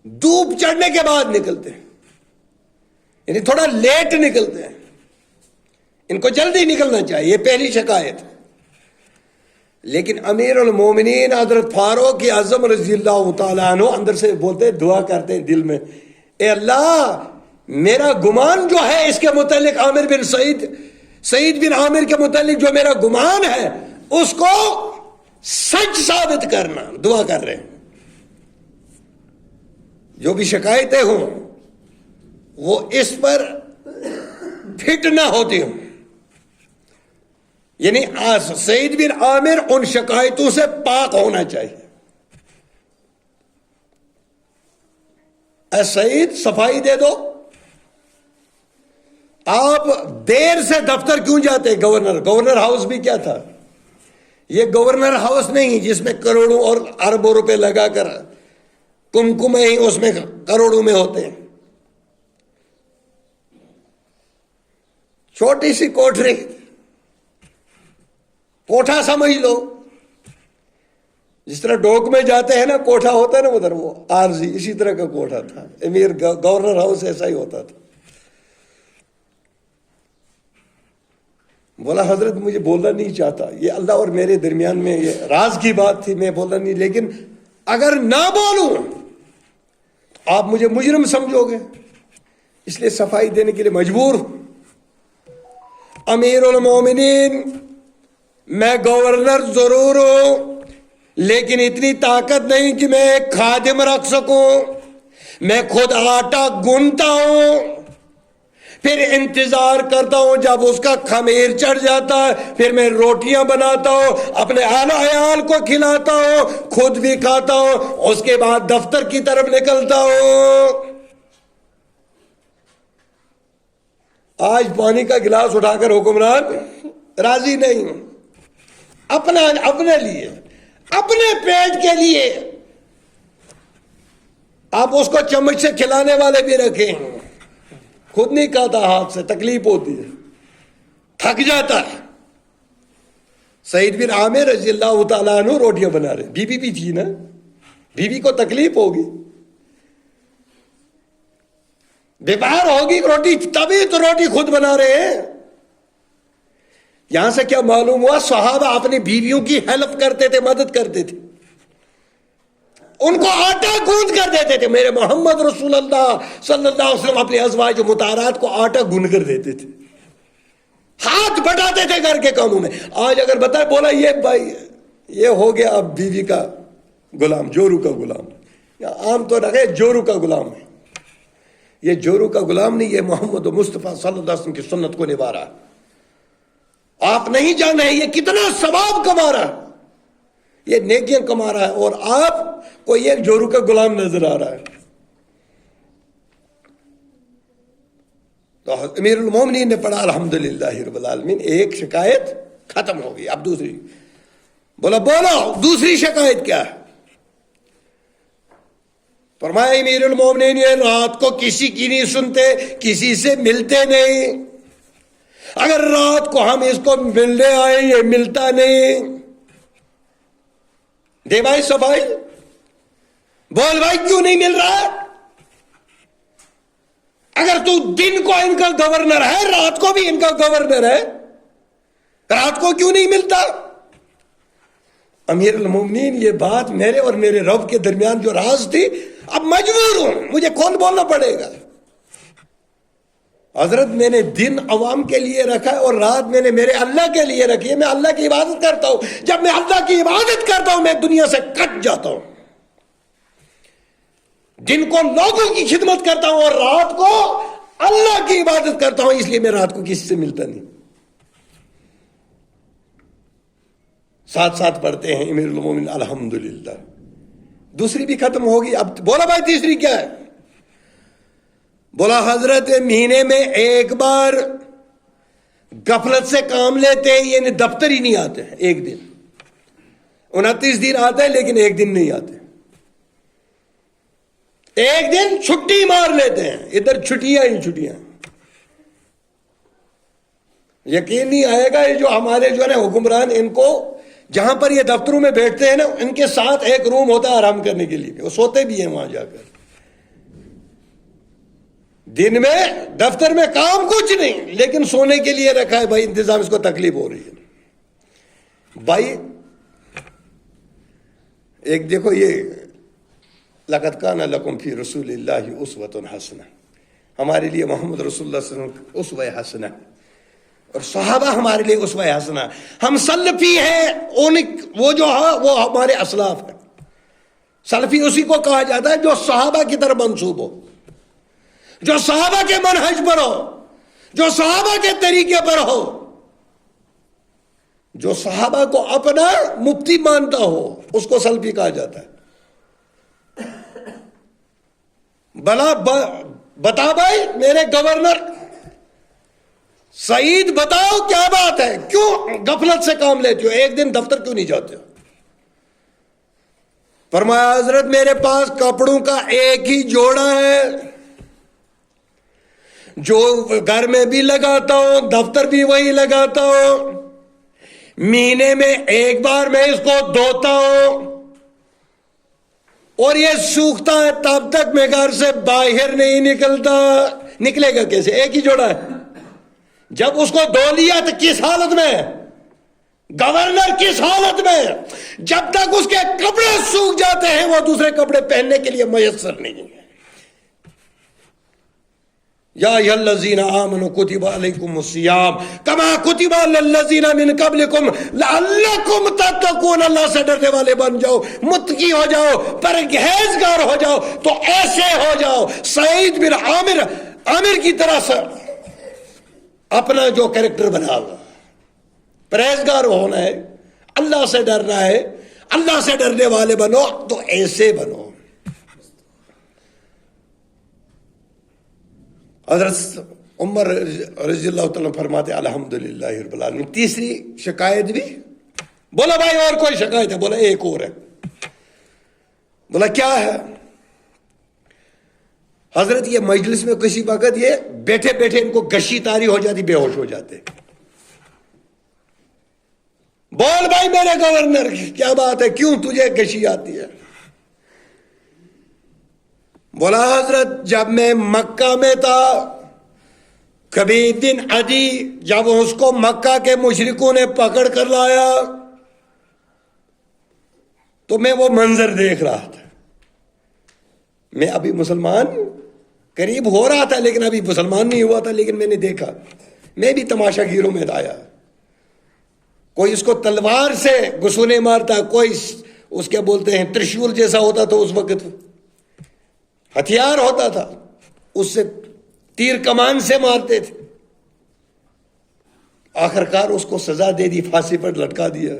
دھوپ چڑھنے کے بعد نکلتے ہیں، یعنی تھوڑا لیٹ نکلتے ہیں، ان کو جلدی نکلنا چاہیے، یہ پہلی شکایت۔ لیکن امیر المومنین حضرت فاروق اعظم رضی اللہ تعالیٰ عنہ اندر سے بولتے، دعا کرتے ہیں دل میں، اے اللہ میرا گمان جو ہے اس کے متعلق، عامر بن سعید بن عامر کے متعلق جو میرا گمان ہے اس کو سچ ثابت کرنا، دعا کر رہے ہیں۔ جو بھی شکایتیں ہوں وہ اس پر فٹ نہ ہوتی ہوں، یعنی سعید بن عامر ان شکایتوں سے پاک ہونا چاہیے۔ اے سعید صفائی دے دو، آپ دیر سے دفتر کیوں جاتے؟ گورنر ہاؤس بھی کیا تھا؟ یہ گورنر ہاؤس نہیں جس میں کروڑوں اور اربوں روپے لگا کر کمکمے ہی اس میں کروڑوں میں ہوتے ہیں، چھوٹی سی کوٹری، کوٹھا سمجھ لو، جس طرح ڈوک میں جاتے ہیں نا کوٹھا ہوتا ہے نا ادھر، وہ عارضی اسی طرح کا کوٹھا تھا۔ امیر گورنر ہاؤس ایسا ہی ہوتا تھا۔ بولا حضرت مجھے بولنا نہیں چاہتا، یہ اللہ اور میرے درمیان میں یہ راز کی بات تھی، میں بولنا نہیں، لیکن اگر نہ بولوں تو آپ مجھے مجرم سمجھو گے، اس لیے صفائی دینے کے لیے مجبور ہوں۔ امیر المومنین میں گورنر ضرور ہوں، لیکن اتنی طاقت نہیں کہ میں ایک خادم رکھ سکوں، میں خود آٹا گونتا ہوں، پھر انتظار کرتا ہوں جب اس کا خمیر چڑھ جاتا ہے، پھر میں روٹیاں بناتا ہوں، اپنے اہل عیال کو کھلاتا ہوں، خود بھی کھاتا ہوں، اس کے بعد دفتر کی طرف نکلتا ہوں۔ آج پانی کا گلاس اٹھا کر حکمران راضی نہیں ہوں، اپنے لیے، اپنے پیٹ کے لیے آپ اس کو چمچ سے کھلانے والے بھی رکھیں، خود نہیں کھاتا، ہاتھ سے تکلیف ہوتی ہے، تھک جاتا ہے۔ سعید بن عامر رضی اللہ تعالیٰ عنہ روٹیاں بنا رہے، بیوی بھی تھی نا، بیوی کو تکلیف ہوگی، بیمار ہوگی، روٹی تبھی تو روٹی خود بنا رہے ہیں۔ یہاں سے کیا معلوم ہوا؟ صحابہ اپنی بیویوں کی ہیلپ کرتے تھے، مدد کرتے تھے، ان کو آٹا گوندھ کر دیتے تھے۔ میرے محمد رسول اللہ صلی اللہ علیہ وسلم اپنے ازواج مطہرات کو آٹا گوندھ کر دیتے تھے، ہاتھ بٹاتے تھے گھر کے کاموں میں۔ آج اگر بتائے بولا یہ بھائی یہ ہو گیا اب بیوی کا غلام، جورو کا غلام، یا عام طور پر جورو کا غلام ہے، یہ جورو کا غلام نہیں، یہ محمد مصطفیٰ صلی اللہ علیہ وسلم کی سنت کو نبھا رہا ہے۔ آپ نہیں جان رہے یہ کتنا ثواب کما رہا ہے، یہ نیکیاں کما رہا ہے، اور آپ کو یہ جورو کا غلام نظر آ رہا ہے۔ تو امیر المومنین نے پڑھا الحمدللہ رب العالمین، ایک شکایت ختم ہو گئی۔ اب دوسری، بولا بولو دوسری شکایت کیا ہے؟ فرمایا امیر المومنین یہ رات کو کسی کی نہیں سنتے، کسی سے ملتے نہیں، اگر رات کو ہم اس کو ملنے آئے یہ ملتا نہیں۔ دے بھائی صفائی، بول بھائی کیوں نہیں مل رہا؟ اگر تو دن کو ان کا گورنر ہے، رات کو بھی ان کا گورنر ہے، رات کو کیوں نہیں ملتا؟ امیر المومنین یہ بات میرے اور میرے رب کے درمیان جو راز تھی، اب مجبور ہوں، مجھے کون بولنا پڑے گا؟ حضرت میں نے دن عوام کے لیے رکھا ہے اور رات میں نے میرے اللہ کے لیے رکھی ہے، میں اللہ کی عبادت کرتا ہوں، جب میں اللہ کی عبادت کرتا ہوں میں دنیا سے کٹ جاتا ہوں، دن کو لوگوں کی خدمت کرتا ہوں اور رات کو اللہ کی عبادت کرتا ہوں، اس لیے میں رات کو کسی سے ملتا نہیں۔ ساتھ ساتھ پڑھتے ہیں امیر المومنین الحمدللہ۔ دوسری بھی ختم ہوگی، اب بولا بھائی تیسری کیا ہے؟ بولا حضرت مہینے میں ایک بار غفلت سے کام لیتے ہیں، یعنی دفتر ہی نہیں آتے ہیں، ایک دن 29 دن آتے ہیں لیکن ایک دن نہیں آتے، ایک دن چھٹی مار لیتے ہیں، ادھر چھٹیاں ہی چھٹیاں۔ یقین نہیں آئے گا، یہ جو ہمارے جو ہے نا حکمران، ان کو جہاں پر یہ دفتروں میں بیٹھتے ہیں نا، ان کے ساتھ ایک روم ہوتا ہے آرام کرنے کے لیے، وہ سوتے بھی ہیں وہاں جا کر، دن میں دفتر میں کام کچھ نہیں، لیکن سونے کے لیے رکھا ہے بھائی انتظام، اس کو تکلیف ہو رہی ہے بھائی۔ ایک دیکھو یہ لقد کان لکم فی رسول اللہ اسوۃ حسنہ، ہمارے لیے محمد رسول اللہ صلی اللہ علیہ وسلم اسوہ حسنہ، اور صحابہ ہمارے لیے اسوہ حسنہ۔ ہم سلفی ہیں، وہ جو ہے وہ ہمارے اسلاف ہیں۔ سلفی اسی کو کہا جاتا ہے جو صحابہ کی طرف منسوب ہو، جو صحابہ کے منہج پر ہو، جو صحابہ کے طریقے پر ہو، جو صحابہ کو اپنا مفتی مانتا ہو، اس کو سلفی کہا جاتا ہے۔ بتا بھائی میرے گورنر سعید، بتاؤ کیا بات ہے، کیوں غفلت سے کام لیتے ہو، ایک دن دفتر کیوں نہیں جاتے ہو؟ فرمایا حضرت میرے پاس کپڑوں کا ایک ہی جوڑا ہے، جو گھر میں بھی لگاتا ہوں، دفتر بھی وہی لگاتا ہوں، مہینے میں ایک بار میں اس کو دھوتا ہوں، اور یہ سوکھتا ہے تب تک میں گھر سے باہر نہیں نکلتا۔ نکلے گا کیسے؟ ایک ہی جوڑا ہے۔ جب اس کو دھو لیا تو کس حالت میں؟ گورنر کس حالت میں؟ جب تک اس کے کپڑے سوکھ جاتے ہیں وہ دوسرے کپڑے پہننے کے لیے میسر نہیں ہے۔ یا ایھا الذین آمنوا کتب علیکم الصیام کما کتب علی الذین من قبلکم لعلکم تتقون، اللہ سے ڈرنے والے بن جاؤ، متقی ہو جاؤ، پرہیزگار ہو جاؤ، تو ایسے ہو جاؤ سعید بن عامر کی طرح سے اپنا جو کریکٹر بنا لو۔ پرہیزگار ہونا ہے، اللہ سے ڈرنا ہے، اللہ سے ڈرنے والے بنو تو ایسے بنو۔ حضرت عمر رضی اللہ تعالیٰ فرماتے الحمدللہ رب العالمین۔ تیسری شکایت بھی بولا بھائی اور کوئی شکایت ہے؟ بولا ایک اور ہے۔ بولا کیا ہے؟ حضرت یہ مجلس میں کسی وقت یہ بیٹھے بیٹھے ان کو گشی تاری ہو جاتی، بے ہوش ہو جاتے۔ بول بھائی میرے گورنر کیا بات ہے، کیوں تجھے گشی آتی ہے؟ بولا حضرت جب میں مکہ میں تھا، کبھی بن عدی جب اس کو مکہ کے مشرکوں نے پکڑ کر لایا تو میں وہ منظر دیکھ رہا تھا۔ میں ابھی مسلمان قریب ہو رہا تھا لیکن ابھی مسلمان نہیں ہوا تھا، لیکن میں نے دیکھا، میں بھی تماشا گیروں میں آیا۔ کوئی اس کو تلوار سے گھسونے مارتا، کوئی اس کے بولتے ہیں ترشول جیسا ہوتا تھا، اس وقت ہتھیار ہوتا تھا، اس سے تیر کمان سے مارتے تھے۔ آخرکار اس کو سزا دے دی، پھانسی پر لٹکا دیا۔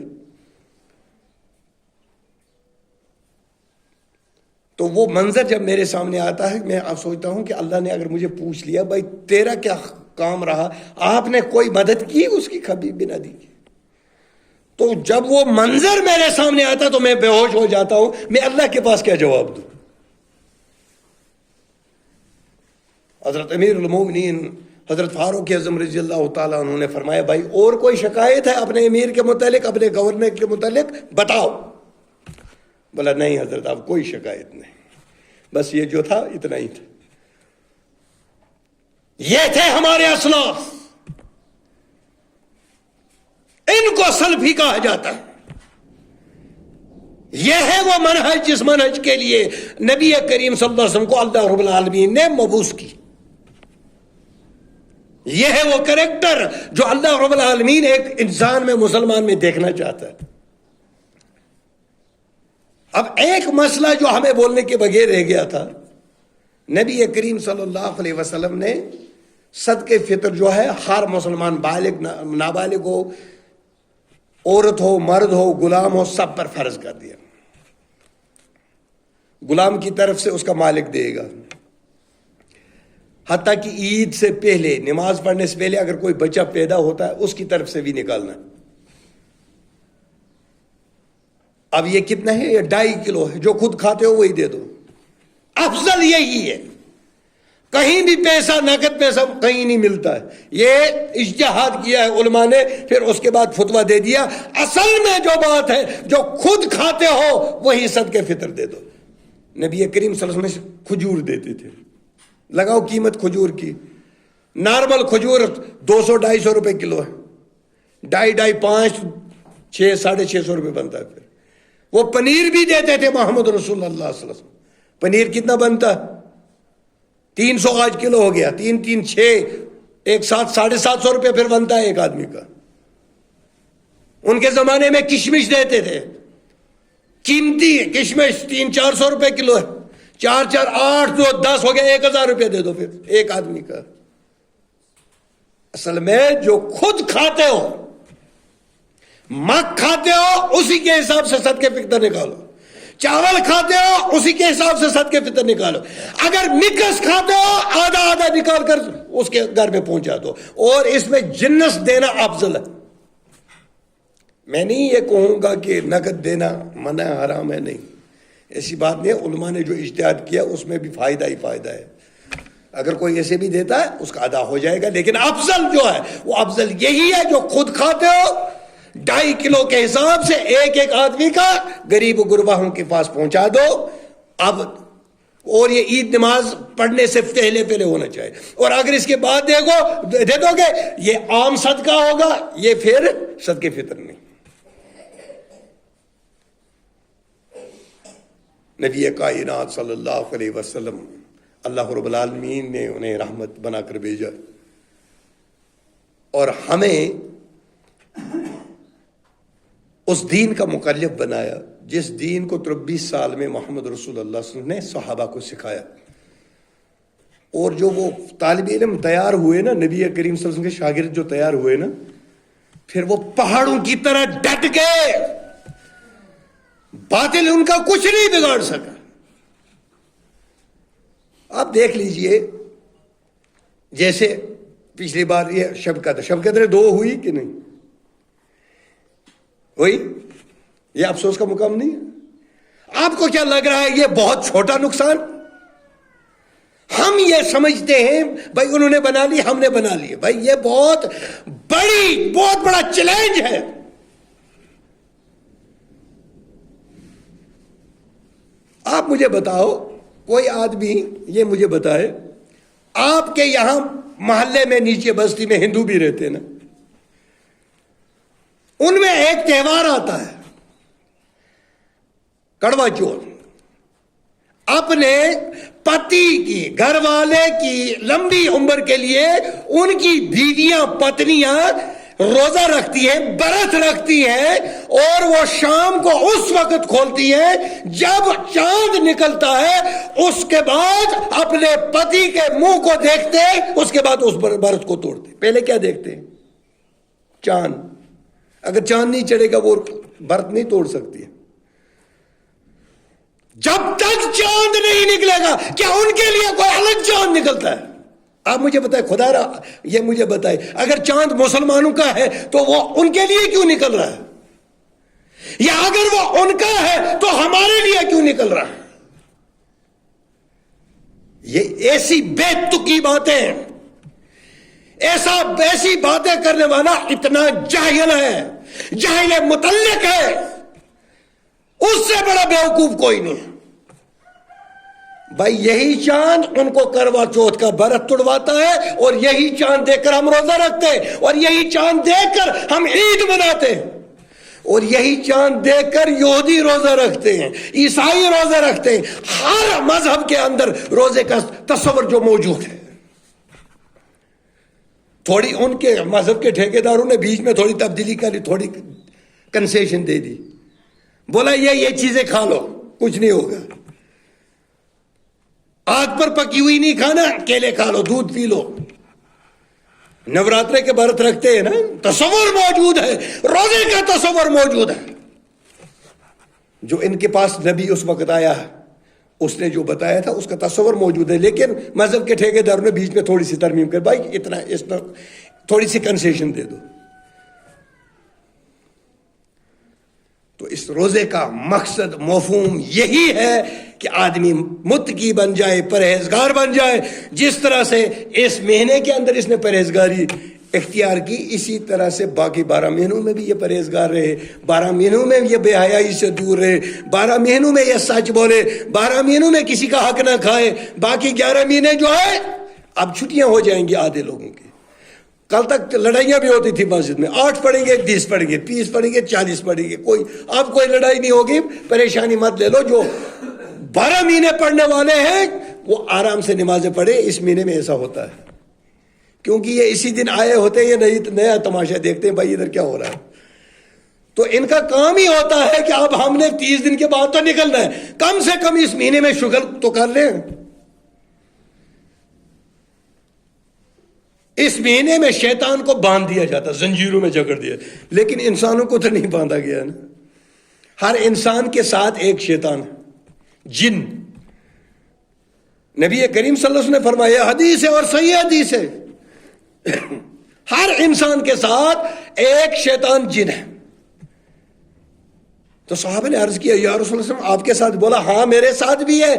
تو وہ منظر جب میرے سامنے آتا ہے میں اب سوچتا ہوں کہ اللہ نے اگر مجھے پوچھ لیا بھائی تیرا کیا کام رہا، آپ نے کوئی مدد کی اس کی؟ کبھی بھی نہ دی۔ تو جب وہ منظر میرے سامنے آتا تو میں بے ہوش ہو جاتا ہوں، میں اللہ کے پاس کیا جواب دوں؟ حضرت امیر المومنین حضرت فاروق اعظم رضی اللہ تعالیٰ عنہ نے فرمایا بھائی اور کوئی شکایت ہے اپنے امیر کے متعلق، اپنے گورنر کے متعلق؟ بتاؤ۔ بولا نہیں حضرت اب کوئی شکایت نہیں، بس یہ جو تھا اتنا ہی تھا۔ یہ تھے ہمارے اسلاف، ان کو سلفی کہا جاتا ہے۔ یہ ہے وہ منہج جس منہج کے لیے نبی کریم صلی اللہ علیہ وسلم کو اللہ رب العالمین نے مبعوث کی۔ یہ ہے وہ کریکٹر جو اللہ رب العالمین ایک انسان میں، مسلمان میں دیکھنا چاہتا ہے۔ اب ایک مسئلہ جو ہمیں بولنے کے بغیر رہ گیا تھا، نبی کریم صلی اللہ علیہ وسلم نے صدقہ فطر جو ہے ہر مسلمان بالغ نابالغ ہو، عورت ہو، مرد ہو، غلام ہو، سب پر فرض کر دیا۔ غلام کی طرف سے اس کا مالک دے گا، حتیٰ کہ عید سے پہلے، نماز پڑھنے سے پہلے اگر کوئی بچہ پیدا ہوتا ہے اس کی طرف سے بھی نکالنا۔ اب یہ کتنا ہے؟ یہ 2.5 کلو ہے، جو خود کھاتے ہو وہی دے دو۔ افضل یہی ہے، کہیں بھی پیسہ، نقد پیسہ کہیں نہیں ملتا ہے۔ یہ اجتہاد کیا ہے علماء نے، پھر اس کے بعد فتویٰ دے دیا۔ اصل میں جو بات ہے جو خود کھاتے ہو وہی صدقہ فطر دے دو۔ نبی کریم صلی اللہ علیہ وسلم کھجور دیتے تھے، لگاؤ قیمت کھجور کی. نارمل کھجور 200-250 روپے کلو ہے. 2.5 5 6 650 روپے بنتا ہے. پھر وہ پنیر بھی دیتے تھے محمد رسول اللہ صلی اللہ علیہ وسلم. پنیر کتنا بنتا؟ 300 آج کلو ہو گیا. 3 3 6 ایک ساتھ 750 روپے پھر بنتا ہے ایک آدمی کا. ان کے زمانے میں کشمش دیتے تھے, قیمتی کشمش 300-400 روپے کلو ہے. 4 4 8 2 10 ہو گیا, 1000 روپے دے دو پھر ایک آدمی کا. اصل میں جو خود کھاتے ہو, مکھ کھاتے ہو, اسی کے حساب سے صدقے فطر نکالو. چاول کھاتے ہو, اسی کے حساب سے صدقے فطر نکالو. اگر مکس کھاتے ہو, آدھا آدھا نکال کر اس کے گھر میں پہنچا دو. اور اس میں جنس دینا افضل ہے. میں نہیں یہ کہوں گا کہ نقد دینا منع حرام ہے, نہیں, ایسی بات نہیں ہے. علماء نے جو اجتہاد کیا اس میں بھی فائدہ ہی فائدہ ہے. اگر کوئی ایسے بھی دیتا ہے اس کا ادا ہو جائے گا, لیکن افضل جو ہے وہ افضل یہی ہے جو خود کھاتے ہو, 2.5 کلو کے حساب سے ایک آدمی کا غریب و غرباؤں کے پاس پہنچا دو. اب اور یہ عید نماز پڑھنے سے پہلے ہونا چاہیے. اور اگر اس کے بعد دے دو گے, یہ عام صدقہ ہوگا, یہ پھر صدقے فطر نہیں. نبی کائنات صلی اللہ علیہ وسلم, اللہ رب العالمین نے انہیں رحمت بنا کر بھیجا اور ہمیں اس دین کا مکلف بنایا جس دین کو 23 سال میں محمد رسول اللہ صلی اللہ علیہ وسلم نے صحابہ کو سکھایا. اور جو وہ طالب علم تیار ہوئے نا, نبی کریم صلی اللہ علیہ وسلم کے شاگرد جو تیار ہوئے نا, پھر وہ پہاڑوں کی طرح ڈٹ گئے. باطل ان کا کچھ نہیں بگاڑ سکا. آپ دیکھ لیجئے, جیسے پچھلی بار یہ شب قدر 2 ہوئی کہ نہیں ہوئی, یہ افسوس کا مقام نہیں ہے. آپ کو کیا لگ رہا ہے یہ بہت چھوٹا نقصان؟ ہم یہ سمجھتے ہیں بھائی انہوں نے بنا لی, ہم نے بنا لی. بھائی یہ بہت بڑا چیلنج ہے. آپ مجھے بتاؤ, کوئی آدمی یہ مجھے بتائے, آپ کے یہاں محلے میں نیچے بستی میں ہندو بھی رہتے ہیں نا, ان میں ایک تہوار آتا ہے کڑوا چوتھ. اپنے پتی کی, گھر والے کی لمبی عمر کے لیے ان کی بیویاں, پتنیاں روزہ رکھتی ہیں, برت رکھتی ہیں, اور وہ شام کو اس وقت کھولتی ہیں جب چاند نکلتا ہے. اس کے بعد اپنے پتی کے منہ کو دیکھتے, اس کے بعد اس برت کو توڑتے. پہلے کیا دیکھتے ہیں؟ چاند. اگر چاند نہیں چڑھے گا وہ برت نہیں توڑ سکتی. جب تک چاند نہیں نکلے گا, کیا ان کے لیے کوئی الگ چاند نکلتا ہے؟ آپ مجھے بتائیں, خدا را یہ مجھے بتائیں, اگر چاند مسلمانوں کا ہے تو وہ ان کے لیے کیوں نکل رہا ہے؟ یا اگر وہ ان کا ہے تو ہمارے لیے کیوں نکل رہا ہے؟ یہ ایسی بے تکی باتیں ہیں, ایسی باتیں کرنے والا اتنا جاہل ہے, جاہل متعلق ہے, اس سے بڑا بیوقوف کوئی نہیں. بھائی یہی چاند ان کو کروا چوتھ کا برت توڑواتا ہے, اور یہی چاند دیکھ کر ہم روزہ رکھتے ہیں, اور یہی چاند دیکھ کر ہم عید مناتے ہیں, اور یہی چاند دیکھ کر یہودی روزہ رکھتے ہیں, عیسائی روزہ رکھتے ہیں. ہر مذہب کے اندر روزے کا تصور جو موجود ہے. تھوڑی ان کے مذہب کے ٹھیکیداروں نے بیچ میں تھوڑی تبدیلی کری, تھوڑی کنسیشن دے دی, بولا یہ چیزیں کھا لو, کچھ نہیں ہوگا. آگ پر پکی ہوئی نہیں کھانا, کیلے کھا لو, دودھ پی لو. نوراترے کے برت رکھتے ہیں نا, تصور موجود ہے, روزے کا تصور موجود ہے. جو ان کے پاس نبی اس وقت آیا ہے, اس نے جو بتایا تھا اس کا تصور موجود ہے, لیکن مذہب کے ٹھیکیداروں نے بیچ میں تھوڑی سی ترمیم کر, بھائی اتنا تھوڑی سی کنسیشن دے دو. تو اس روزے کا مقصد مفہوم یہی ہے کہ آدمی متقی بن جائے, پرہیزگار بن جائے. جس طرح سے اس مہینے کے اندر اس نے پرہیزگاری اختیار کی، اسی طرح سے باقی 12 مہینوں میں بھی یہ پرہیزگار رہے، 12 مہینوں میں یہ بے حیائی سے دور رہے، 12 مہینوں میں یہ سچ بولے، 12 مہینوں میں کسی کا حق نہ کھائے، باقی 11 مہینے جو ہے اب چھٹیاں ہو جائیں گی آدھے لوگوں کی۔ کل تک لڑائیاں بھی ہوتی تھی مسجد میں، 8 پڑھیں گے 20 پڑھیں گے 30 پڑھیں گے 40 پڑھیں گے، اب کوئی لڑائی نہیں ہوگی، پریشانی مت لے لو۔ جو 12 مہینے پڑھنے والے ہیں وہ آرام سے نمازیں پڑھے، اس مہینے میں ایسا ہوتا ہے کیونکہ یہ اسی دن آئے ہوتے ہیں، یہ نیا تماشا دیکھتے ہیں بھائی ادھر کیا ہو رہا ہے، تو ان کا کام ہی ہوتا ہے کہ اب ہم نے 30 دن کے بعد تو نکلنا ہے، کم سے کم اس مہینے میں شغل تو کر لیں۔ اس مہینے میں شیطان کو باندھ دیا جاتا، زنجیروں میں جکڑ دیا، لیکن انسانوں کو تو نہیں باندھا گیا نا۔ ہر انسان کے ساتھ ایک شیطان ہے، جن۔ نبی کریم صلی اللہ علیہ وسلم نے فرمایا، حدیث ہے اور صحیح حدیث ہے، ہر انسان کے ساتھ ایک شیطان جن ہے۔ تو صحابہ نے عرض کیا، یا رسول اللہ آپ کے ساتھ؟ بولا ہاں میرے ساتھ بھی ہے،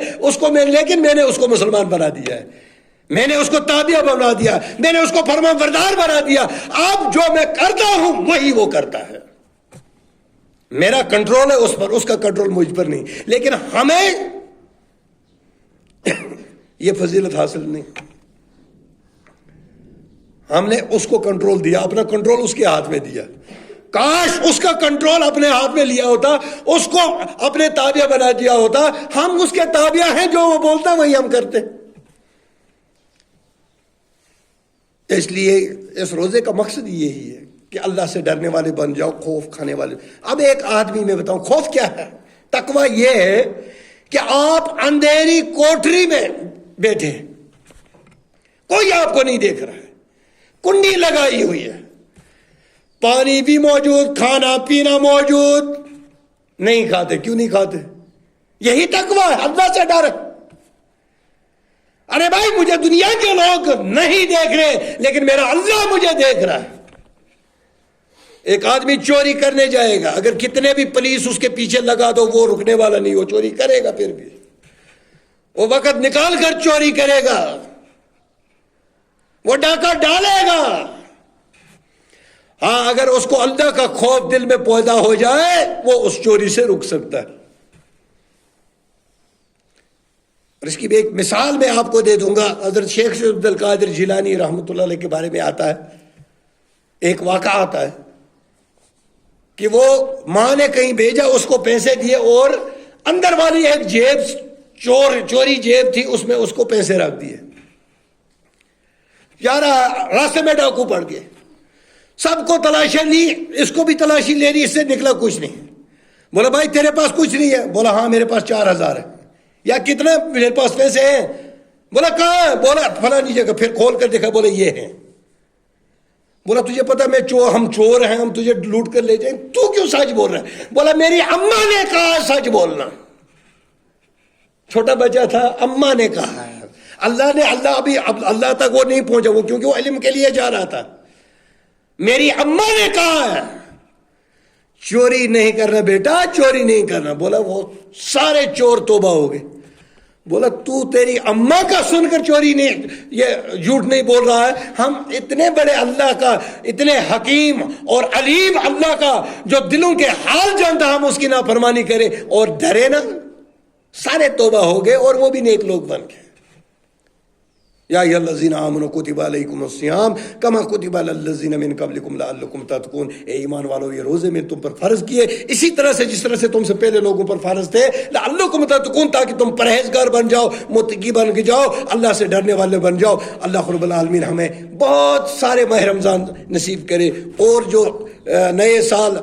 لیکن میں نے اس کو مسلمان بنا دیا ہے، میں نے اس کو تابعہ بنا دیا، میں نے اس کو فرما بردار بنا دیا، اب جو میں کرتا ہوں وہی وہ کرتا ہے، میرا کنٹرول ہے اس پر، اس کا کنٹرول مجھ پر نہیں۔ لیکن ہمیں یہ فضیلت حاصل نہیں، ہم نے اس کو کنٹرول دیا، اپنا کنٹرول اس کے ہاتھ میں دیا۔ کاش اس کا کنٹرول اپنے ہاتھ میں لیا ہوتا، اس کو اپنے تابعہ بنا دیا ہوتا، ہم اس کے تابعہ ہیں، جو وہ بولتا وہی ہم کرتے۔ اس لیے اس روزے کا مقصد یہی ہے کہ اللہ سے ڈرنے والے بن جاؤ، خوف کھانے والے۔ اب ایک آدمی میں بتاؤں خوف کیا ہے؟ تقویٰ یہ ہے کہ آپ اندھیری کوٹری میں بیٹھے ہیں، کوئی آپ کو نہیں دیکھ رہا ہے، کنڈی لگائی ہوئی ہے، پانی بھی موجود، کھانا پینا موجود، نہیں کھاتے۔ کیوں نہیں کھاتے؟ یہی تقویٰ ہے، اللہ سے ڈر۔ ارے بھائی مجھے دنیا کے لوگ نہیں دیکھ رہے لیکن میرا اللہ مجھے دیکھ رہا ہے۔ ایک آدمی چوری کرنے جائے گا، اگر کتنے بھی پولیس اس کے پیچھے لگا دو وہ رکنے والا نہیں، وہ چوری کرے گا، پھر بھی وہ وقت نکال کر چوری کرے گا، وہ ڈاکہ ڈالے گا۔ ہاں اگر اس کو اللہ کا خوف دل میں پیدا ہو جائے وہ اس چوری سے رک سکتا ہے۔ اور اس کی بھی ایک مثال میں آپ کو دے دوں گا، حضرت شیخ سید عبد القادر جیلانی رحمۃ اللہ علیہ کے بارے میں آتا ہے، ایک واقعہ آتا ہے کہ وہ ماں نے کہیں بھیجا، اس کو پیسے دیے اور اندر والی ایک جیب چوری جیب تھی، اس میں اس کو پیسے رکھ دیے۔ یار راستے میں ڈاکو پڑ گئے، سب کو تلاشی لی، اس کو بھی تلاشی لے لی، اس سے نکلا کچھ نہیں۔ بولا بھائی تیرے پاس کچھ نہیں ہے؟ بولا ہاں میرے پاس 4000 ہے۔ یا کتنے میرے پاس پیسے ہیں؟ بولا کہاں ہے؟ بولا فلانی جگہ۔ پھر کھول کر دیکھا، بولا یہ ہے۔ بولا تجھے پتا میں ہم چور ہیں، ہم تجھے لوٹ کر لے جائیں، تو کیوں سچ بول رہا ہے؟ بولا میری اماں نے کہا سچ بولنا۔ چھوٹا بچہ تھا، اماں نے کہا ہے، اللہ تک وہ نہیں پہنچا، وہ کیونکہ وہ علم کے لیے جا رہا تھا۔ میری اماں نے کہا ہے چوری نہیں کرنا بیٹا، چوری نہیں کرنا۔ بولا وہ سارے چور توبہ ہو گئے۔ بولا تو تیری اماں کا سن کر چوری نہیں، یہ جھوٹ نہیں بول رہا ہے، ہم اتنے بڑے اللہ کا، اتنے حکیم اور علیم اللہ کا جو دلوں کے حال جانتا، ہم اس کی نافرمانی کریں اور ڈرے نا؟ سارے توبہ ہو گئے اور وہ بھی نیک لوگ بن گئے۔ یا ایھا الذین آمنوا کتب علیکم الصیام کما کتب علی الذین من قبلکم لعلکم تتقون۔ اے ایمان والو یہ روزے میں تم پر فرض کیے اسی طرح سے جس طرح سے تم سے پہلے لوگوں پر فرض تھے، لعلکم تتقون، تاکہ تم پرہیزگار بن جاؤ، متقی بن جاؤ، اللہ سے ڈرنے والے بن جاؤ۔ اللہ رب العالمین ہمیں بہت سارے ماہ رمضان نصیب کرے، اور جو نئے سال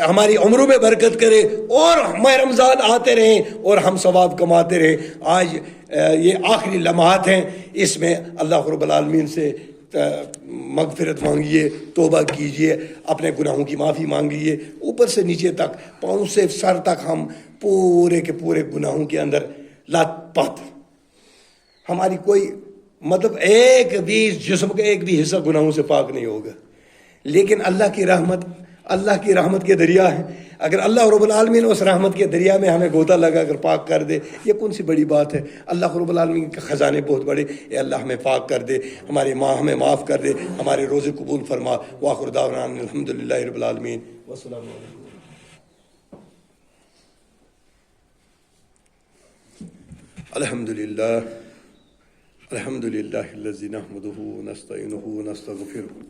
ہماری عمروں میں برکت کرے، اور ماہ رمضان آتے رہیں اور ہم ثواب کماتے رہیں۔ آج یہ آخری لمحات ہیں، اس میں اللہ رب العالمین سے مغفرت مانگیے، توبہ کیجیے، اپنے گناہوں کی معافی مانگیے، اوپر سے نیچے تک، پاؤں سے سر تک ہم پورے کے پورے گناہوں کے اندر لت پت، ہماری کوئی مطلب ایک بھی جسم کا ایک بھی حصہ گناہوں سے پاک نہیں ہوگا۔ لیکن اللہ کی رحمت، اللہ کی رحمت کے دریا ہیں. اگر اللہ رب العالمین اس رحمت کے دریا میں ہمیں گوتا لگا کر پاک کر دے، یہ کون سی بڑی بات ہے؟ اللہ رب العالمین کے خزانے بہت بڑے. اے اللہ ہمیں پاک کر دے، ہمارے ماں ہمیں معاف کر دے، ہمارے روزے قبول فرما. وآخر دعوانا الحمدللہ رب العالمین. والسلام علیکم. الحمدللہ الحمدللہ الذی نحمده ونستعینه ونستغفره